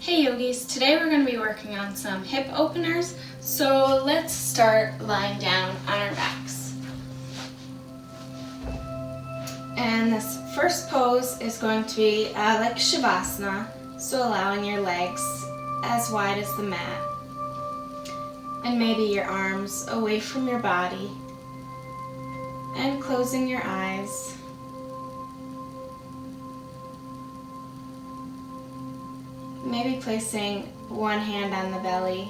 Hey yogis, today we're going to be working on some hip openers, so let's start lying down on our backs. And this first pose is going to be like Shavasana, so allowing your legs as wide as the mat. And maybe your arms away from your body. And closing your eyes. Maybe placing one hand on the belly,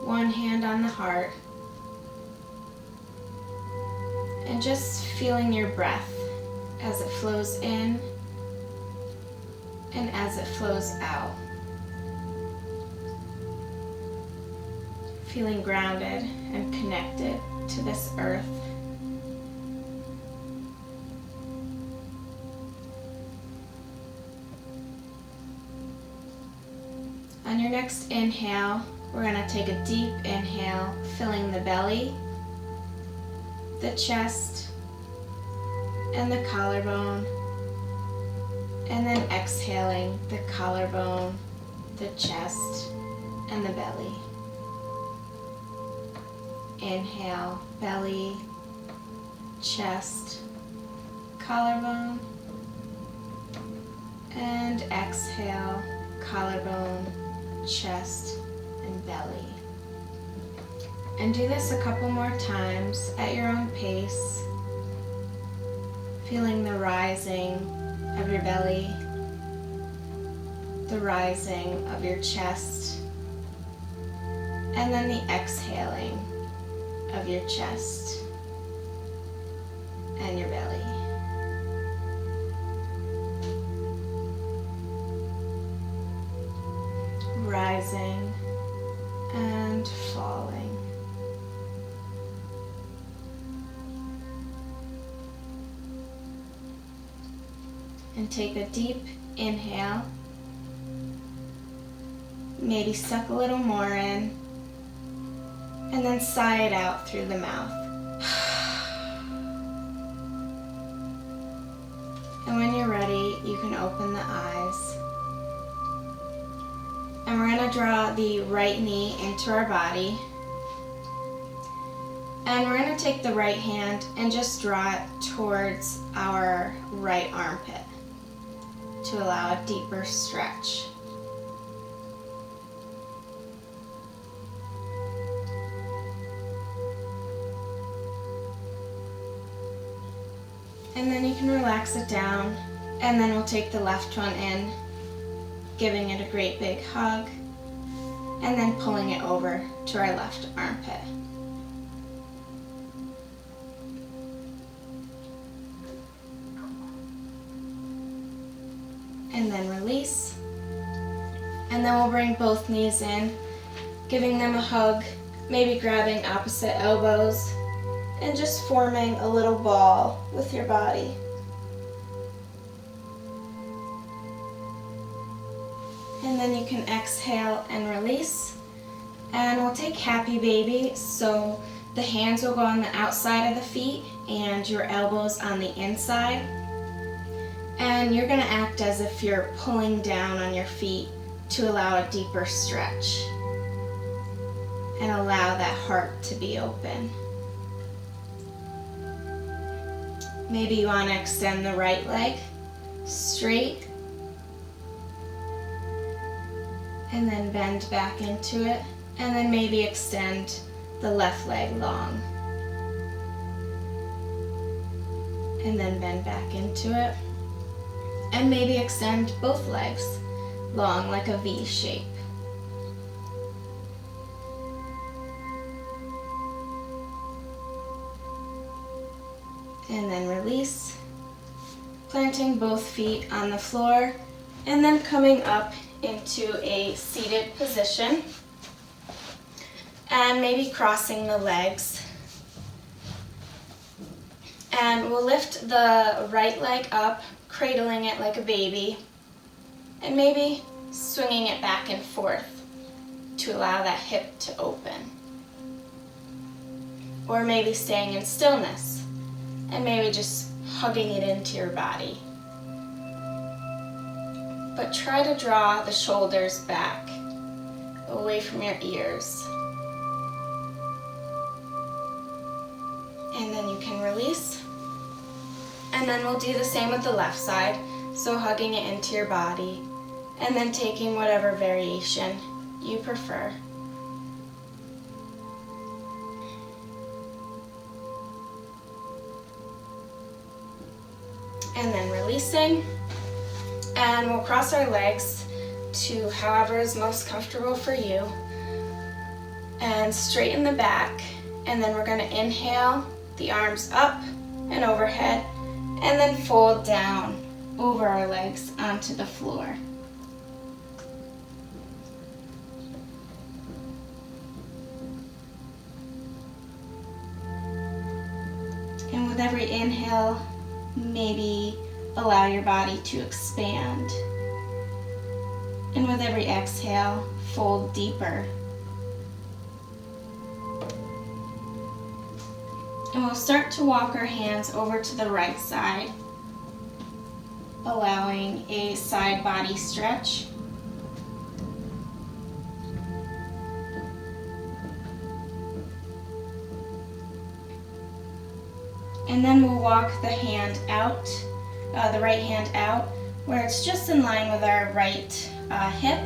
one hand on the heart, and just feeling your breath as it flows in and as it flows out. Feeling grounded and connected to this earth. On your next inhale, we're going to take a deep inhale, filling the belly, the chest, and the collarbone, and then exhaling the collarbone, the chest, and the belly. Inhale, belly, chest, collarbone, and exhale, collarbone, chest, and belly. And do this a couple more times at your own pace, feeling the rising of your belly, the rising of your chest, and then the exhaling of your chest and your belly. Rising and falling. And take a deep inhale. Maybe suck a little more in. And then sigh it out through the mouth. And when you're ready, you can open the eyes. And we're going to draw the right knee into our body. And we're going to take the right hand and just draw it towards our right armpit to allow a deeper stretch. And then you can relax it down, and then we'll take the left one in, giving it a great big hug, and then pulling it over to our left armpit. And then release. And then we'll bring both knees in, giving them a hug, maybe grabbing opposite elbows, and just forming a little ball with your body. And then you can exhale and release. And we'll take happy baby, so the hands will go on the outside of the feet and your elbows on the inside. And you're going to act as if you're pulling down on your feet to allow a deeper stretch and allow that heart to be open. Maybe you want to extend the right leg straight and then bend back into it, and then maybe extend the left leg long and then bend back into it, and maybe extend both legs long like a V shape. And then release, planting both feet on the floor, and then coming up into a seated position, and maybe crossing the legs. And we'll lift the right leg up, cradling it like a baby, and maybe swinging it back and forth to allow that hip to open. Or maybe staying in stillness and maybe just hugging it into your body. but try to draw the shoulders back, away from your ears. And then you can release. And then we'll do the same with the left side, so hugging it into your body, and then taking whatever variation you prefer. And then releasing. And we'll cross our legs to however is most comfortable for you. And straighten the back. And then we're going to inhale the arms up and overhead, and then fold down over our legs onto the floor. And with every inhale, maybe allow your body to expand. And with every exhale, fold deeper. And we'll start to walk our hands over to the right side, allowing a side body stretch. And then we'll walk the hand out, the right hand out, where it's just in line with our right hip.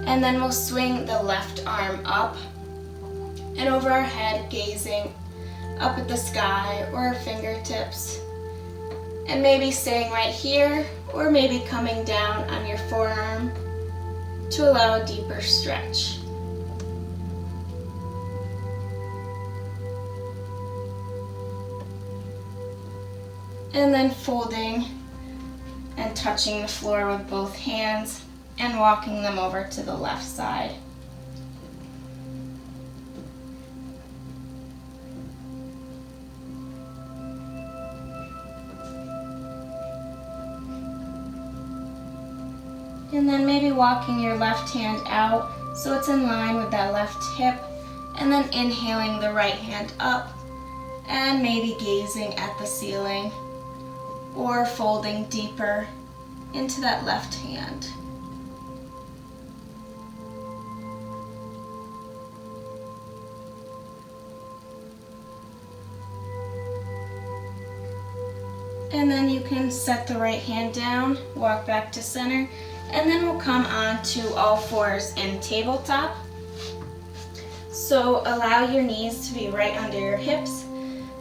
And then we'll swing the left arm up and over our head, gazing up at the sky or our fingertips. And maybe staying right here, or maybe coming down on your forearm to allow a deeper stretch. And then folding and touching the floor with both hands and walking them over to the left side. And then maybe walking your left hand out so it's in line with that left hip, and then inhaling the right hand up and maybe gazing at the ceiling or folding deeper into that left hand. And then you can set the right hand down, walk back to center, and then we'll come on to all fours in tabletop. So allow your knees to be right under your hips.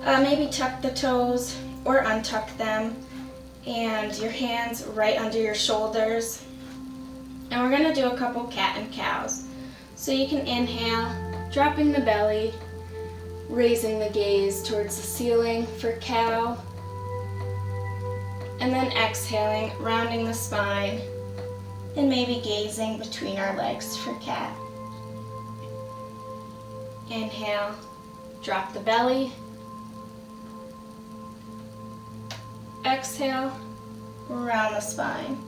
Maybe tuck the toes or untuck them, and your hands right under your shoulders. And we're going to do a couple cat and cows. So you can inhale, dropping the belly, raising the gaze towards the ceiling for cow, and then exhaling, rounding the spine, and maybe gazing between our legs for cat. Inhale, drop the belly. Exhale, round the spine.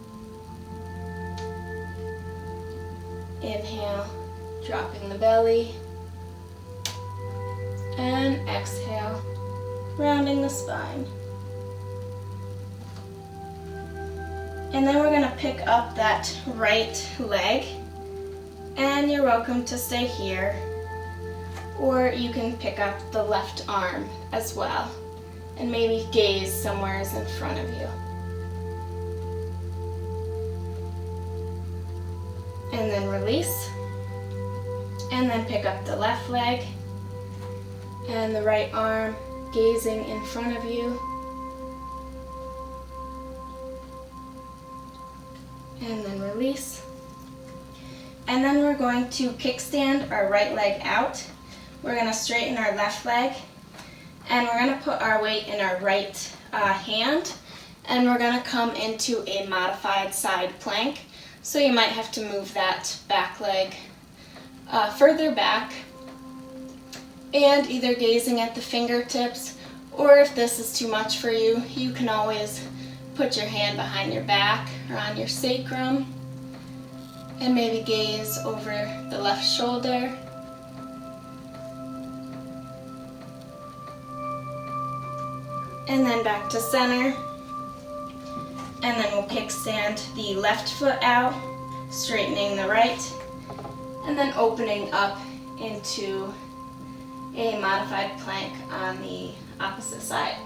Inhale, dropping the belly. And exhale, rounding the spine. And then we're going to pick up that right leg, and you're welcome to stay here, or you can pick up the left arm as well, and maybe gaze somewhere in front of you. And then release, and then pick up the left leg and the right arm, gazing in front of you. And then release. And then we're going to kickstand our right leg out. We're going to straighten our left leg, and we're going to put our weight in our right hand, and we're going to come into a modified side plank. So you might have to move that back leg further back, and either gazing at the fingertips, or if this is too much for you, you can always put your hand behind your back or on your sacrum and maybe gaze over the left shoulder. And then back to center. And then we'll kickstand the left foot out, straightening the right, and then opening up into a modified plank on the opposite side.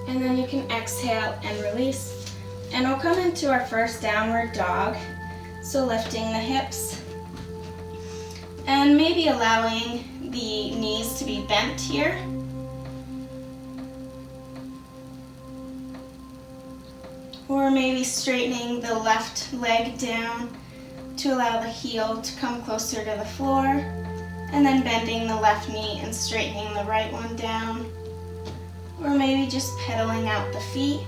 And then you can exhale and release. And we'll come into our first downward dog. So lifting the hips and maybe allowing the knees to be bent here. Or maybe straightening the left leg down to allow the heel to come closer to the floor. And then bending the left knee and straightening the right one down. Or maybe just pedaling out the feet.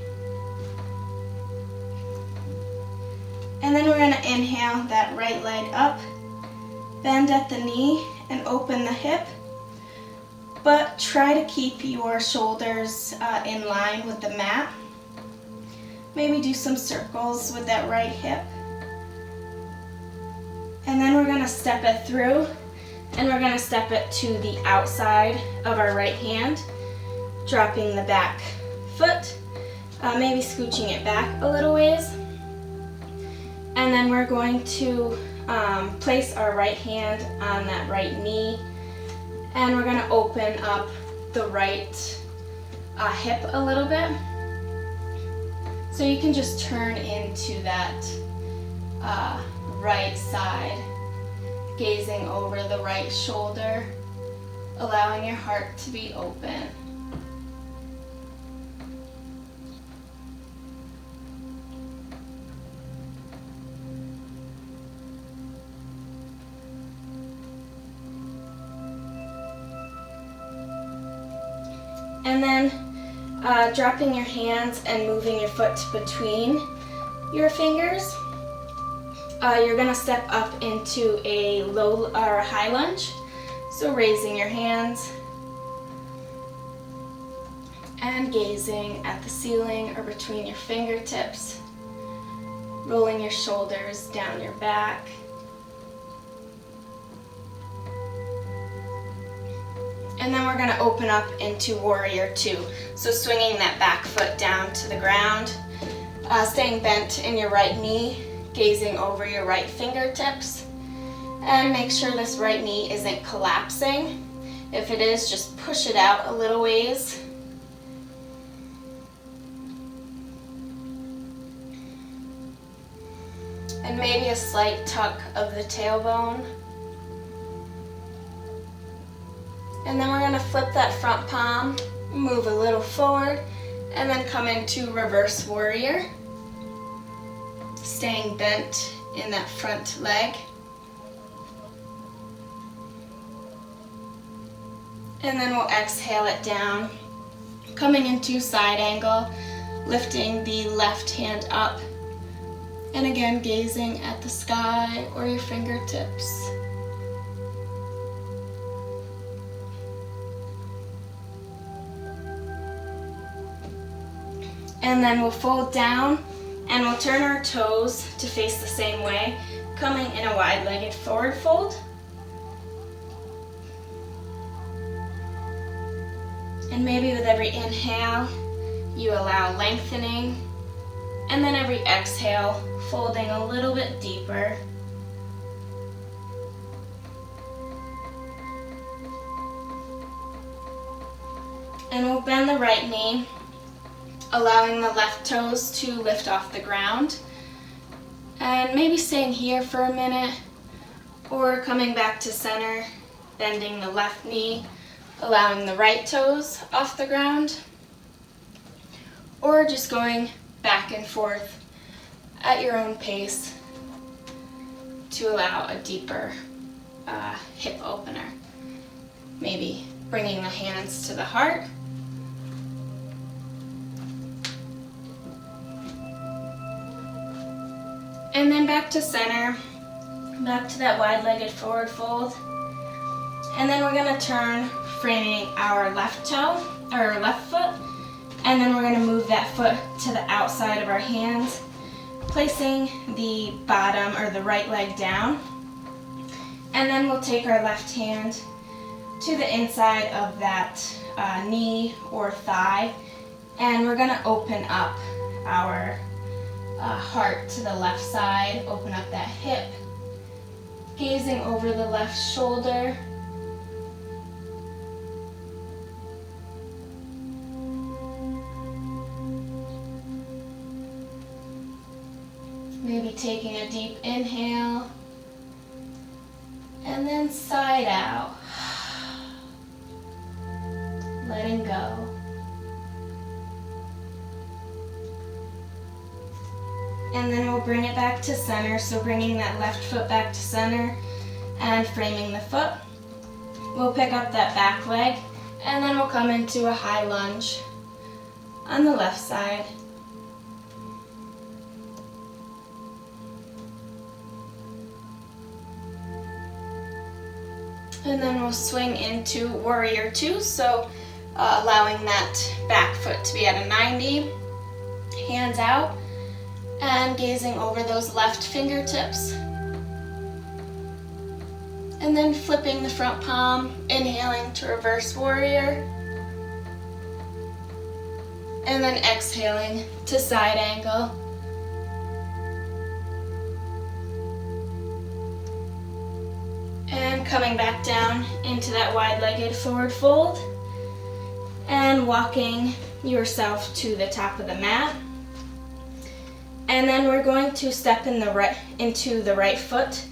And then we're going to inhale that right leg up, bend at the knee and open the hip, but try to keep your shoulders in line with the mat. Maybe do some circles with that right hip. And then we're going to step it through, and we're going to step it to the outside of our right hand, dropping the back foot, maybe scooching it back a little ways. And then we're going to place our right hand on that right knee, and we're going to open up the right hip a little bit. So you can just turn into that right side, gazing over the right shoulder, allowing your heart to be open. And then dropping your hands and moving your foot between your fingers. You're going to step up into a low or a high lunge. So raising your hands and gazing at the ceiling or between your fingertips. Rolling your shoulders down your back. And then we're going to open up into Warrior Two. So swinging that back foot down to the ground, staying bent in your right knee, gazing over your right fingertips, and make sure this right knee isn't collapsing. If it is, just push it out a little ways. And maybe a slight tuck of the tailbone. And then we're going to flip that front palm, move a little forward, and then come into Reverse Warrior. Staying bent in that front leg. And then we'll exhale it down, coming into side angle, lifting the left hand up, and again gazing at the sky or your fingertips. And then we'll fold down and we'll turn our toes to face the same way, coming in a wide-legged forward fold. And maybe with every inhale, you allow lengthening, and then every exhale, folding a little bit deeper. And we'll bend the right knee, allowing the left toes to lift off the ground. And maybe staying here for a minute, or coming back to center, bending the left knee, allowing the right toes off the ground, or just going back and forth at your own pace to allow a deeper hip opener. Maybe bringing the hands to the heart. And then back to center, back to that wide-legged forward fold. And then we're going to turn, framing our left toe, or left foot, and then we're going to move that foot to the outside of our hands, placing the bottom or the right leg down. And then we'll take our left hand, to the inside of that knee or thigh, and we're gonna open up our heart to the left side, open up that hip, gazing over the left shoulder. Maybe taking a deep inhale, and then side out, letting go. And then we'll bring it back to center, so bringing that left foot back to center and framing the foot. We'll pick up that back leg, and then we'll come into a high lunge on the left side. And then we'll swing into warrior two, so allowing that back foot to be at a 90, hands out, and gazing over those left fingertips. And then flipping the front palm, inhaling to reverse warrior. And then exhaling to side angle. And coming back down into that wide-legged forward fold. And walking yourself to the top of the mat. And then we're going to step into the right foot,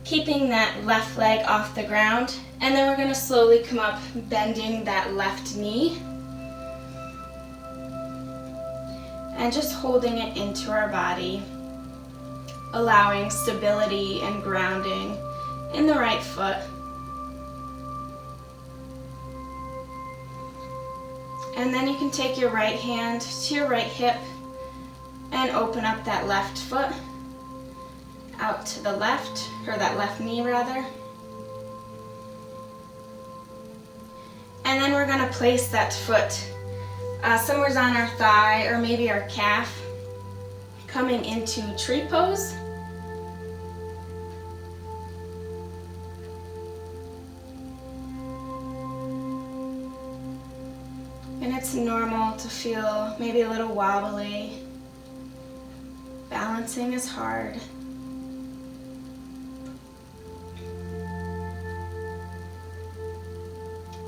keeping that left leg off the ground. And then we're going to slowly come up, bending that left knee. And just holding it into our body, allowing stability and grounding in the right foot. And then you can take your right hand to your right hip and open up that left foot out to the left, or that left knee rather. And then we're going to place that foot somewhere on our thigh or maybe our calf, coming into tree pose. And it's normal to feel maybe a little wobbly. Balancing is hard.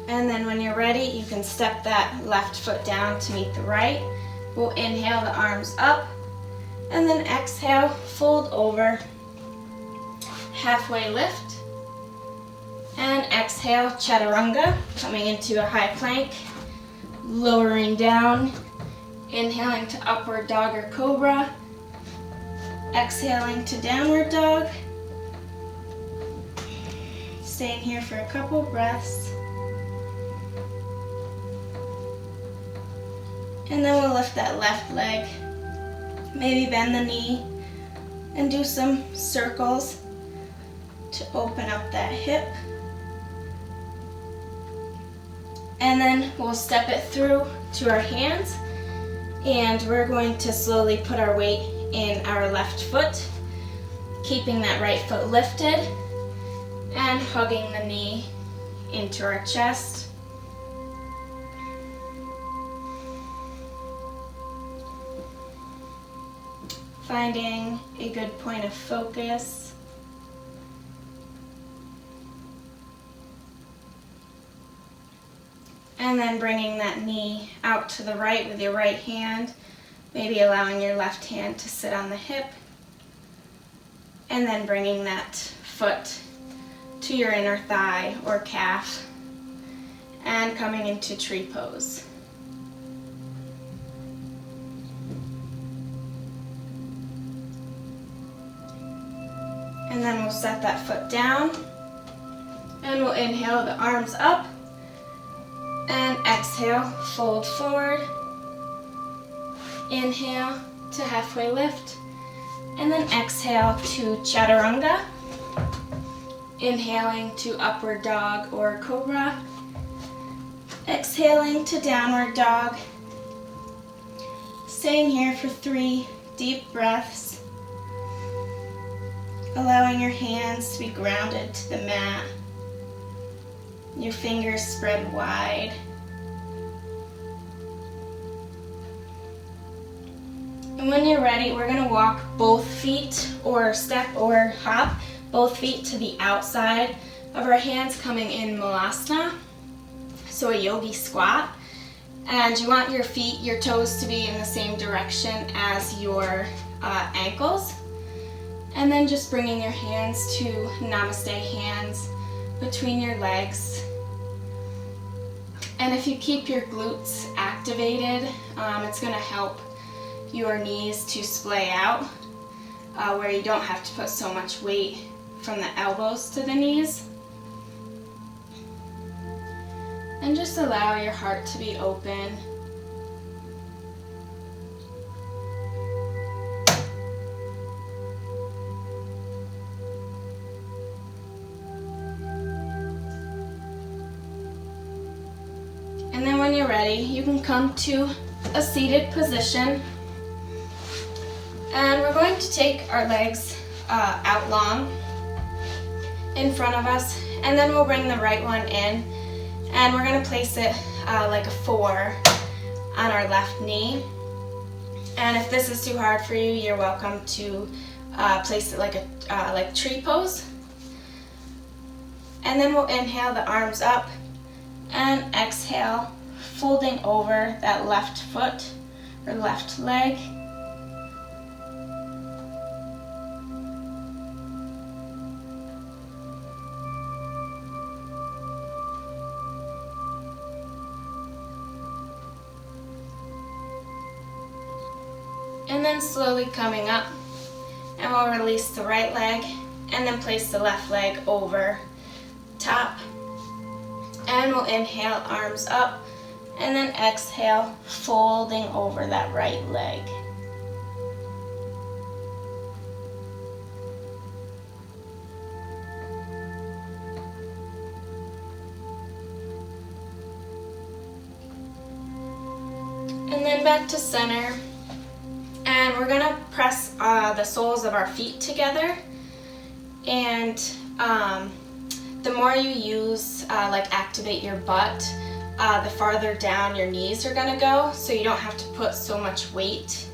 And then when you're ready, you can step that left foot down to meet the right. We'll inhale the arms up, and then exhale, fold over, halfway lift, and exhale, chaturanga, coming into a high plank, lowering down, inhaling to upward dog or cobra, exhaling to downward dog, staying here for a couple breaths. And then we'll lift that left leg, maybe bend the knee, and do some circles to open up that hip. And then we'll step it through to our hands, and we're going to slowly put our weight in our left foot, keeping that right foot lifted and hugging the knee into our chest. Finding a good point of focus. And then bringing that knee out to the right with your right hand, maybe allowing your left hand to sit on the hip. And then bringing that foot to your inner thigh or calf and coming into tree pose. And then we'll set that foot down, and we'll inhale the arms up, and exhale, fold forward, inhale to halfway lift, and then exhale to chaturanga, inhaling to upward dog or cobra, exhaling to downward dog, staying here for 3 deep breaths. Allowing your hands to be grounded to the mat. Your fingers spread wide. And when you're ready, we're going to walk both feet, or step or hop both feet to the outside of our hands, coming in Malasana, so a yogi squat. And you want your feet, your toes to be in the same direction as your ankles. And then just bringing your hands to Namaste hands between your legs. And if you keep your glutes activated, it's going to help your knees to splay out, where you don't have to put so much weight from the elbows to the knees. And just allow your heart to be open. And then when you're ready, you can come to a seated position. And we're going to take our legs out long in front of us, and then we'll bring the right one in. And we're going to place it like a 4 on our left knee. And if this is too hard for you, you're welcome to place it like a tree pose. And then we'll inhale the arms up and exhale, folding over that left foot or left leg. And then slowly coming up, and we'll release the right leg and then place the left leg over top. And we'll inhale, arms up, and then exhale, folding over that right leg. And then back to center. And we're gonna press the soles of our feet together. And the more you use, activate your butt, the farther down your knees are gonna go, so you don't have to put so much weight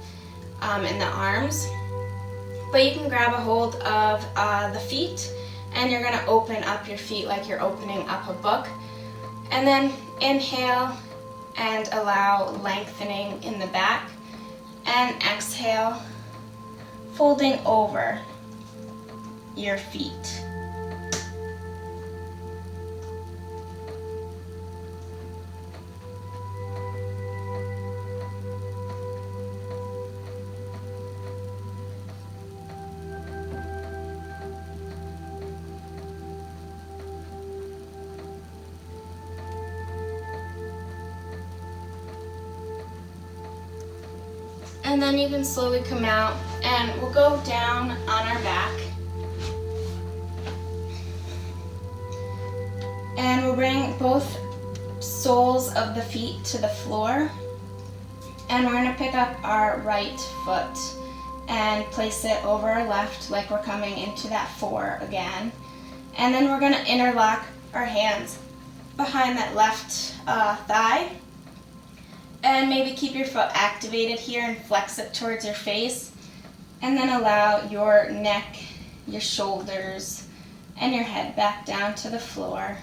in the arms. But you can grab a hold of the feet, and you're gonna open up your feet like you're opening up a book. And then inhale and allow lengthening in the back. And exhale, folding over your feet. And then you can slowly come out, and we'll go down on our back. And we'll bring both soles of the feet to the floor. And we're going to pick up our right foot and place it over our left like we're coming into that 4 again. And then we're going to interlock our hands behind that left thigh. And maybe keep your foot activated here and flex it towards your face. And then allow your neck, your shoulders, and your head back down to the floor.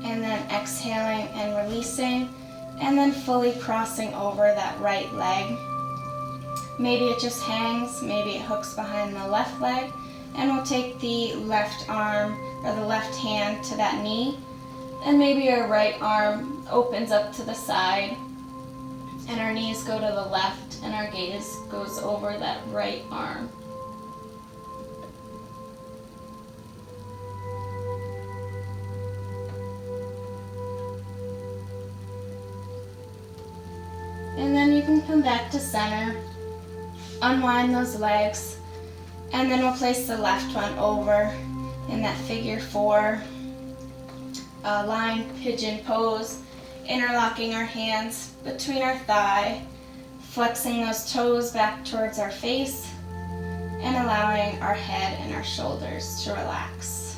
And then exhaling and releasing. And then fully crossing over that right leg. Maybe it just hangs, maybe it hooks behind the left leg. And we'll take the left arm or the left hand to that knee. And maybe our right arm opens up to the side. And our knees go to the left and our gaze goes over that right arm. And then you can come back to center, unwind those legs, and then we'll place the left one over in that figure 4, lying pigeon pose, interlocking our hands between our thigh, flexing those toes back towards our face, and allowing our head and our shoulders to relax.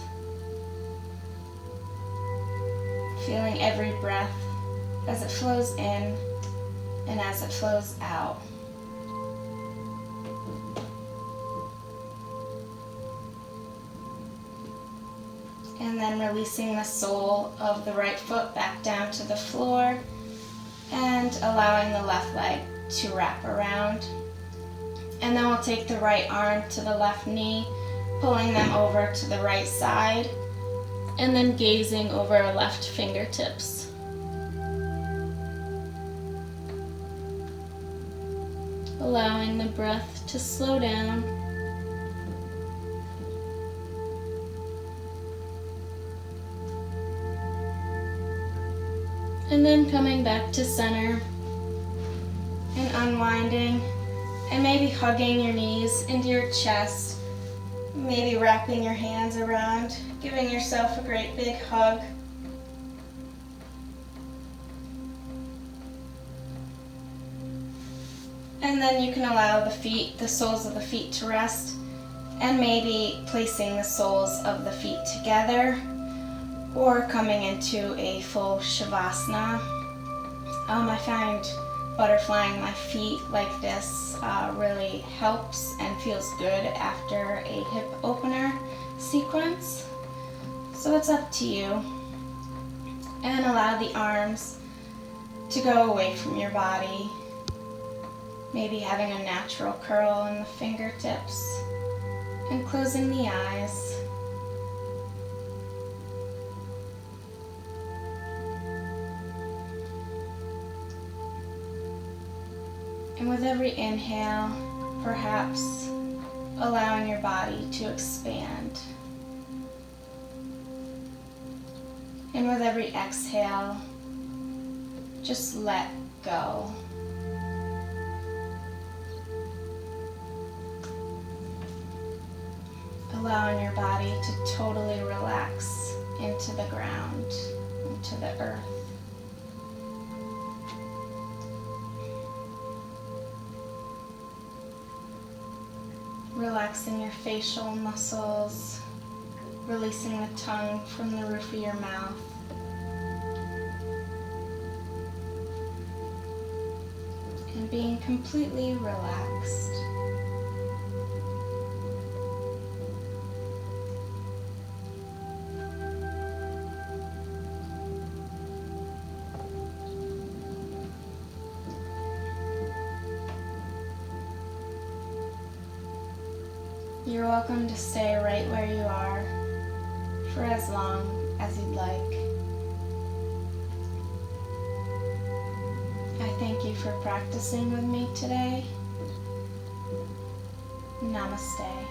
Feeling every breath as it flows in and as it flows out. And then releasing the sole of the right foot back down to the floor and allowing the left leg to wrap around. And then we'll take the right arm to the left knee, pulling them over to the right side, and then gazing over our left fingertips. Allowing the breath to slow down. And then coming back to center and unwinding and maybe hugging your knees into your chest, maybe wrapping your hands around, giving yourself a great big hug. And then you can allow the soles of the feet to rest, and maybe placing the soles of the feet together or coming into a full Shavasana. I find butterflying my feet like this really helps and feels good after a hip opener sequence. So it's up to you. And allow the arms to go away from your body. Maybe having a natural curl in the fingertips and closing the eyes. And with every inhale, perhaps allowing your body to expand. And with every exhale, just let go. Allowing your body to totally relax into the ground, into the earth. Relaxing your facial muscles, releasing the tongue from the roof of your mouth. And being completely relaxed. You're welcome to stay right where you are for as long as you'd like. I thank you for practicing with me today. Namaste.